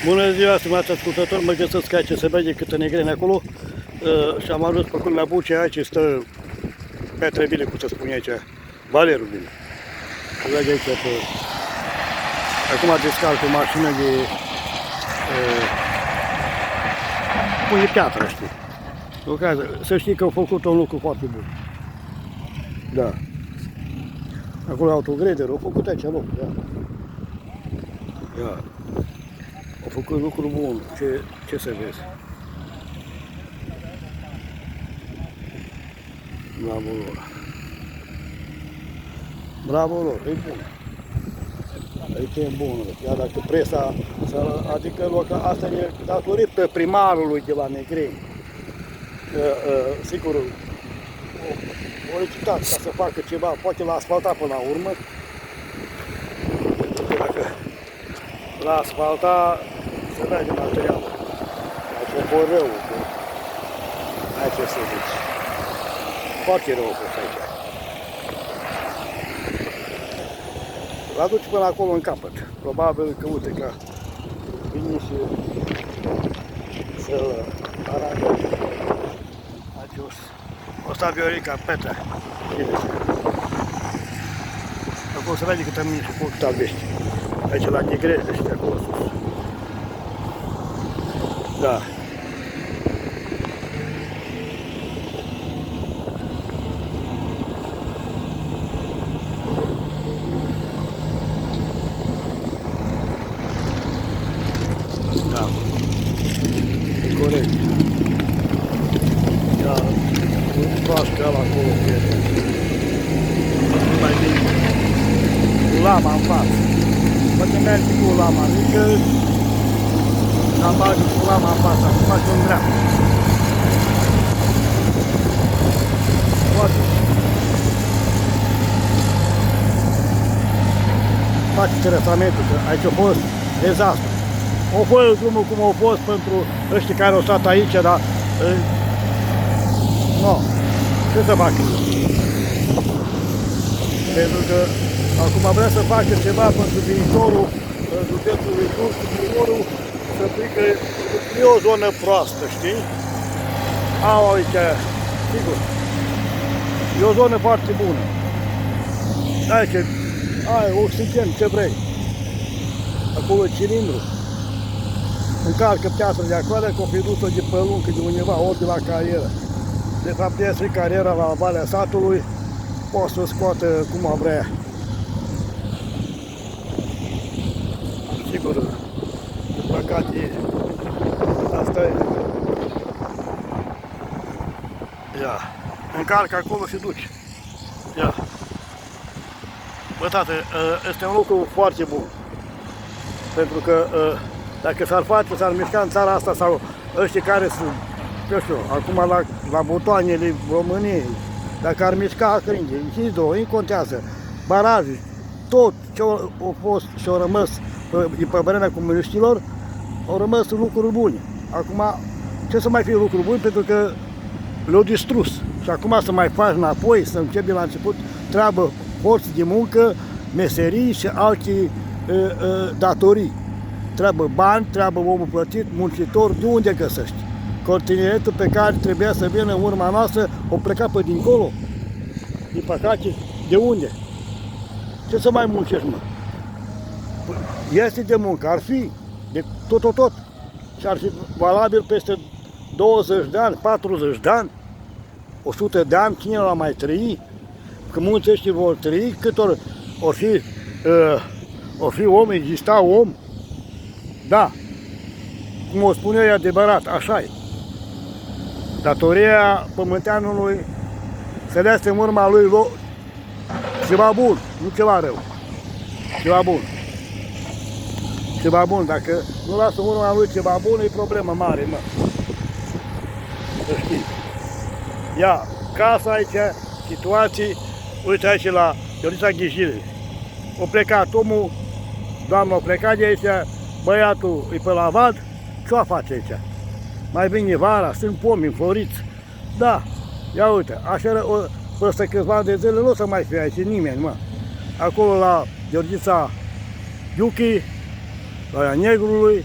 Bună ziua, stimați ascultători, mă găsesc aici, se vede câtă negrene acolo și am ajuns pe culmea Bucii, aici stă Petre Bile, cum se spune aici, Valerul Bile. Se vede aici pe... Acum descalc o mașină de... pune piatră, știi. Lucrează. Să știi că au făcut un lucru foarte bun. Da. Acolo autogrederul, au făcut aici loc, da. Ia. Au făcut lucruri bune, ce să vezi. Bravo lor. Bravo lor, e bun. Aici e bun, iar dacă presa, adică asta e datorită primarului de la Negreni. Sigur, o licitat ca să facă ceva, poate l-a asfaltat până la urmă. Pentru că dacă l-a asfaltat, se vede materialul. Aici e rău. Aici ce să zici. Foarte rău a fost aici. L-aduce până acolo în capăt. Probabil că, uite, că vine și să-l aranjeze. Aici o sta Viorica, Petre. Acolo se vede câtă mine și cât albești. Aici la Negrește și de acolo sus. Da. Da. E corect. Iar un proaște ăla acolo, prieten. Mai bine. Cu lama în față. Poate merge cu lama mică, dar bagi cu lama în față, acum și în dreapta. Poate. Face tresamentul, că aici a fost dezastru. O fost drumul cum a fost pentru ăștia care au stat aici, dar... Nu. Ce să facă? Pentru că acum vrea să facă ceva pentru viitorul județului Turcu, viitorul să plică, e o zonă proastă, știi? Au aici, sigur, e o zonă foarte bună. Aici, ai oxigen, ce vrei. Acolo e cilindru. Încarcă piatră de acolo, că o fi dus-o de pe luncă, de undeva, ori de la carieră. De fapt, iese cariera la Valea Satului, poate să scoată cum vrea. Sigur, din păcate, asta e. Ia, încarcă acolo și duci. Ia. Bă, tată, este un lucru foarte bun. Pentru că dacă s-ar face, s-ar mișca în țara asta sau ăștia care sunt, eu știu, acum la butoanele României, dacă ar mișca cringe, hidro, nu contează, baraje, tot ce au fost și au rămas pe vremea comuniștilor, au rămas lucruri bune. Acum, ce să mai fie lucruri bune, pentru că le-au distrus. Și acum să mai faci înapoi, să începi de la început, treabă forță de muncă, meserii și alte datorii. Treabă bani, treabă omul plătit, muncitor, de unde găsești? Continentul pe care trebuia să vină în urma noastră, o pleca pe dincolo. Din păcate, de unde? Ce să mai muncești, mă? Este de muncă, ar fi, de tot. Și ar fi valabil peste 20 de ani, 40 de ani, 100 de ani, cine l-a mai trăi? Că mulți ăștia vor trăi, cât or fi om, exista om. Da, cum o spune e adevărat, așa e. Datoria pământeanului să lase în urma lui ceva bun, nu ceva rău. Ceva bun. Ceva bun, dacă nu lasă în urma lui ceva bun, e problemă mare, mă. Să știi. Ia, casa aici, situații, uite aici la Iorița Ghijile. O plecat omul, doamna a plecat de aici, băiatul e pe la vad, ce-o face aici? Mai vine vara, sunt pomi înfloriți. Da, ia uite, așa, peste câțiva ani de zile nu o să mai fie aici nimeni, mă. Acolo la Gheorghița Iuchi, la Negrului,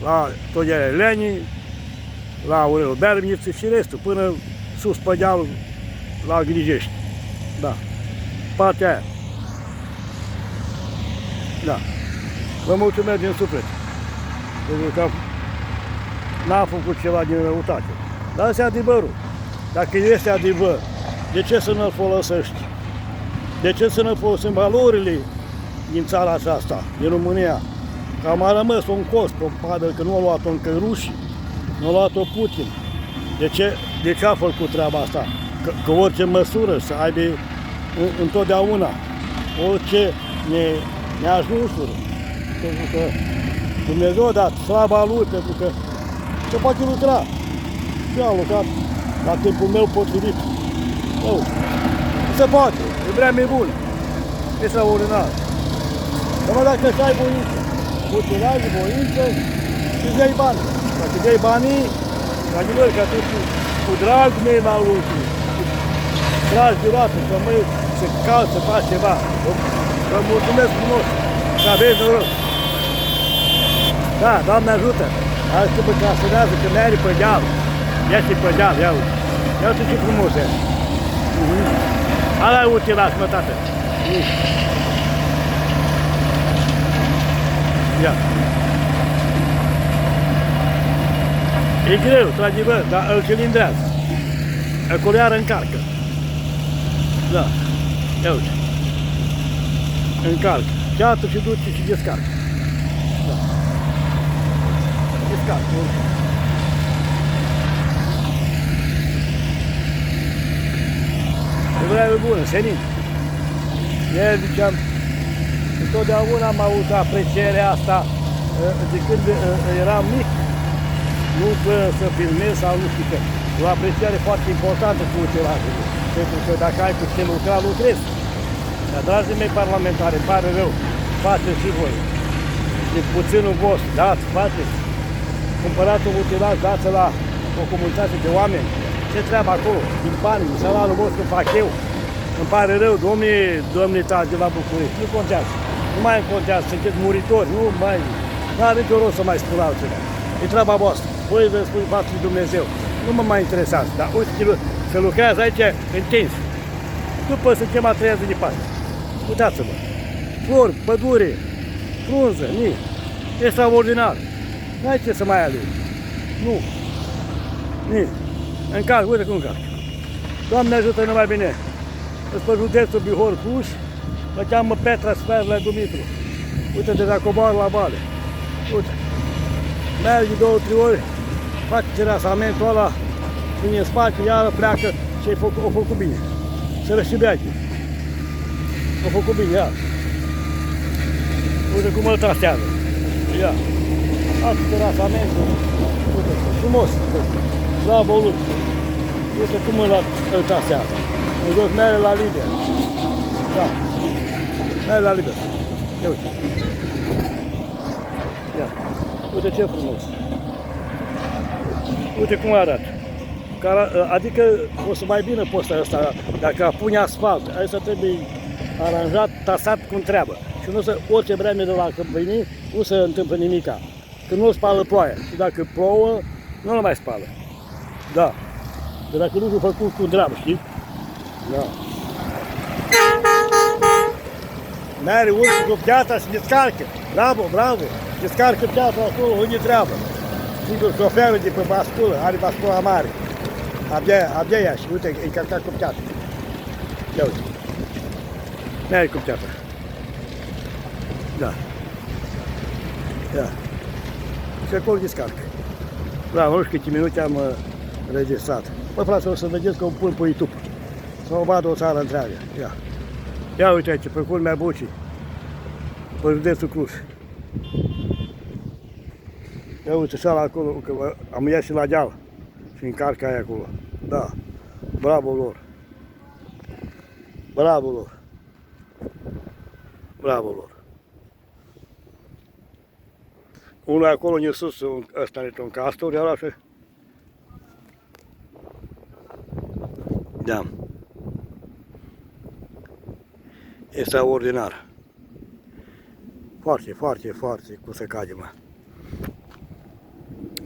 la Togele Lenii, la Aurel Bermniță și restul, până sus pe deal la Grijești. Da. Partea aia. Da. Vă mulțumesc din suflet. Pentru că n-am făcut ceva din răutate. Dar ăsta e adevărul. Dacă este adevăr, de ce să nu-l folosești? De ce să nu folosim valorile din țara aceasta, din România? Că am mai rămas un cost pe padă, că nu a luat-o încă rușii, nu a luat-o Putin. De ce a făcut treaba asta? Că orice măsură să aibă întotdeauna, orice neajunsuri, pentru că Dumnezeu a dat slava Lui, pentru că se poate lucra. Și am lucrat la timpul meu potrivit. Se poate, e vreme bună, e extraordinar. Dar dacă să ai voință, utilaj, voință și îți dai bani. Dacă îți dai banii, adevăr că atunci cu drag mei la lucru, dragi de roată, că măi se calță, să faci ceva. Vă mulțumesc frumos, să aveți noroc. Da, Doamne ajută! Azi că mă clasionează, că merge pe deal. Este pe deal, ia uite. Ia uite ce frumos e. Ala e utilaj, mă, tată. Ia. E greu, într-adevăr, dar îl cilindrează. Acolo iară încarcă. Da. Ia uite. Încarcă. Ceată și duce și descarcă. Da. Descarcă. E vreme bună, senin. Ieri ziceam, întotdeauna am avut aprecierea asta de când eram mic. Nu să filmez sau nu știu ce. O apreciere foarte importantă cu utilajul. Pentru că dacă ai cu ce lucra, lucrezi. Dar, dragii mei parlamentari, îmi pare rău, faceți și voi. De puținul vostru, dați, faceți. Cumpărați un utilaj, dați la o comunitate de oameni. Ce treabă acolo? Din bani, din salariul vostru fac eu. Îmi pare rău, domnii tari de la București. Nu contează. Nu mai contează, sunteți muritori. Nu mai... Nu are nicio rost să mai spun altceva. E treaba voastră. Voi vă spun față lui Dumnezeu. Nu mă mai interesează. Dar uite că se lucrează aici întins. După suntem a treia zi de Paște. Uitați-vă. Flori, pădure, frunză, nii. E extraordinar. N-ai ce să mai alegi. Nu. Nii. Încarc, uite cum încarc. Doamne ajută numai bine. Îți pe județul Bihor Cluj, mă cheamă Petra Sferla Dumitru. Uite de la coboară la vale. Uite. Mergi 2-3 ori, face terasamentul ăla, vine în spate, iară pleacă și o făcut bine. Se rășibeache. O făcut bine, ia. Uite cum îl trasează. Ia. Face terasamentul. Uite, frumos. Slavă lui. Uite cum îl trasează. În jos merge la liber. Da. Merge la liber. Ia uite. Ia. Uite ce frumos. Uite cum arată. Adică o să mai bine postul ăsta, dacă pune asfalt, aici trebuie aranjat, tasat cum treabă. Și nu să, orice vreme de la când veni, nu se întâmplă nimica. Că nu spală ploaia. Și dacă plouă, nu mai spală. Da. Dar dacă nu s-a făcut cu dreabă, știi? Da. Merge urcă cu piatra și descarcă. Bravo, bravo. Descarcă piatra acolo, unde treabă. Sigur, șoferul de pe basculă, are bascula mare. Abia ea și uite, e încărcat cu piatra. Ia uite. Merge cu piatra. Da. Ia. Și acolo descarcă. Bravo, nu știu câte minute am înregistrat. Bă, frate, o să vedeți că o pun pe YouTube. Să o vadă o țară întreagă. Ia. Ia uite aici, pe culmea Bucii. Pe județul Cluj. Ia uite și ala acolo, că am ies și la deal. Și încarcă aia acolo. Da. Bravo lor. Bravo lor. Bravo lor. Unul acolo în sus, ăsta este un castor, iar așa. Da. Extraordinar. Foarte, foarte, foarte, cum se cade, mă.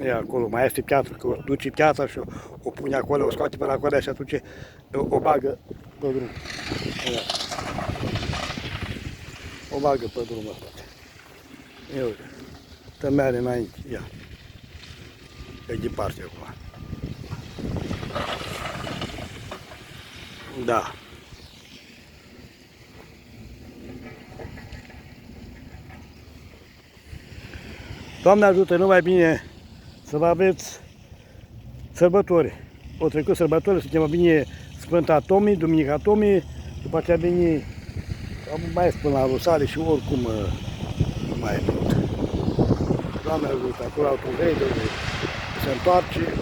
E acolo, mai este piatră, că o duce piatra și o pune acolo, o scoate pe la acolo și atunci o bagă pe drum. Ia. O bagă pe drumul ăsta. Ia uite, să meargă înainte, ia. E departe acum. Da. Doamne ajută, numai bine să vă aveți sărbători. O trecut sărbători, se cheamă bine Sfânta Tomii, Duminica Tomii, după aceea vine, mai spun la Rusale și oricum nu mai e mult. Doamne ajută, acolo autogrede, se întoarce.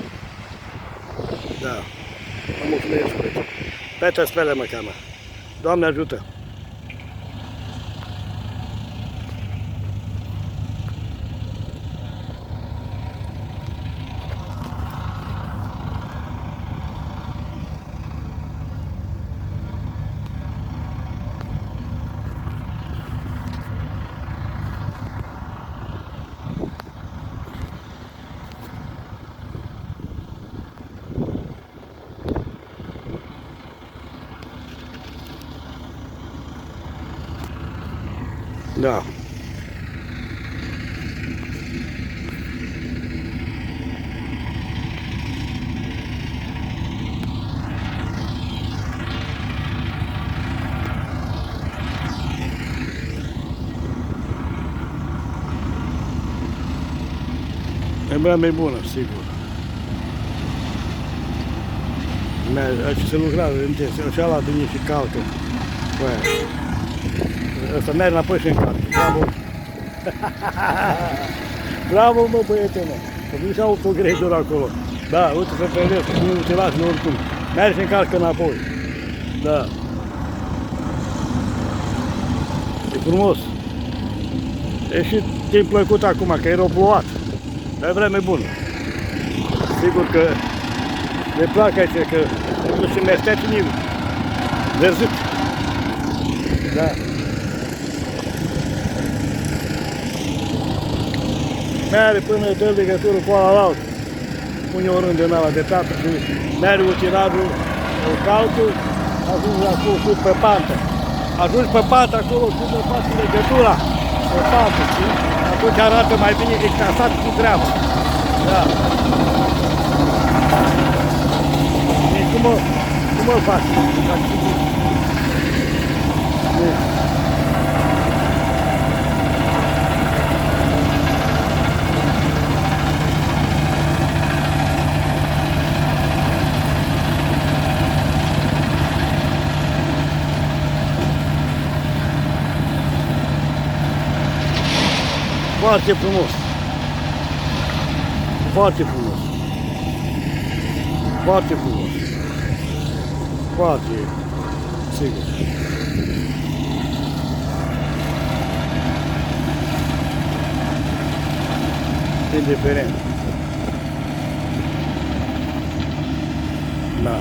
Da, mă mulțumesc, frate. Petre Spele mă cheamă. Doamne ajută! Da. E vreme bună, sigur. Aici se lucrează intens, și ala vine și calcă. Ăsta merge înapoi și încalcă. Bravo! Bravo, mă, băiete, mă! Că vine și autogredul acolo. Da, uite să privesc, nu te lași, nu oricum. Merge și încalcă înapoi. Da. E frumos. E și timp plăcut acum, că era plouat. Dar e vreme bună. Sigur că le plac aici, că nu se mestește nimeni. Verzit. Da. Merge până dă legătură cu ala pune o rândă în ala de tată și merge utilajul, calcul, ajunge acolo sus pe pantă. Ajungi pe pantă acolo, sus pe faci legătura pe pantă, știi? Atunci arată mai bine că e casat cu treaba. Da. Deci cum îl faci? Foarte frumos. Foarte frumos. Foarte frumos. Foarte sigur. Indiferent. Da.